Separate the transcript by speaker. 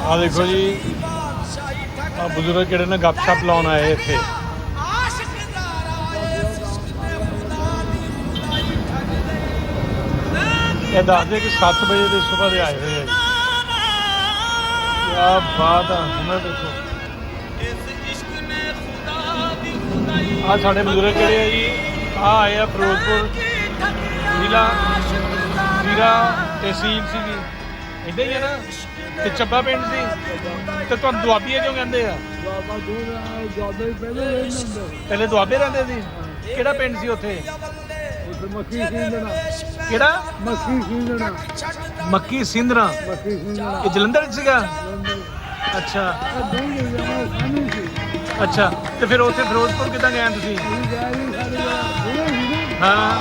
Speaker 1: ਆ ਦੇਖੋ ਜੀ, ਆ ਬਜ਼ੁਰਗ ਜਿਹੜੇ ਨੇ ਗੱਪਸ਼ਪ ਲਾਉਣ ਆਏ ਇੱਥੇ। ਇਹ ਦੱਸਦੇ ਕਿ 7 ਵਜੇ ਦੇ ਸਵੇਰ ਦੇ ਆਏ ਹੋਏ ਆ ਜੀ। ਕਿਆ ਬਾਤ ਆ, ਹੁਣੇ ਦੇਖੋ ਆ ਸਾਡੇ ਬਜ਼ੁਰਗ ਜਿਹੜੇ ਆ ਜੀ, ਆ ਆਏ ਆ ਫਿਰੋਜ਼ਪੁਰ ਜ਼ਿਲ੍ਹਾ ਜ਼ੀਰਾ ਤਹਿਸੀਲ ਸੀਗੀ, ਇੱਦਾਂ ਹੀ ਹੈ ਨਾ, ਤੇ ਚੱਬਾ ਪਿੰਡ ਸੀ, ਤੇ ਤੁਹਾਨੂੰ ਦੁਆਬੀਏ ਕਿਉਂ ਕਹਿੰਦੇ ਆ? ਪਹਿਲੇ ਦੁਆਬੇ ਰਹਿੰਦੇ ਸੀ। ਕਿਹੜਾ ਪਿੰਡ ਸੀ ਉੱਥੇ? ਕਿਹੜਾ? ਮੱਕੀ ਸਿੰਧਰਾ। ਇਹ ਜਲੰਧਰ ਚ ਸੀਗਾ? ਅੱਛਾ ਅੱਛਾ, ਤੇ ਫਿਰ ਉੱਥੇ ਫਿਰੋਜ਼ਪੁਰ ਕਿੱਦਾਂ ਗਏ ਤੁਸੀਂ? ਹਾਂ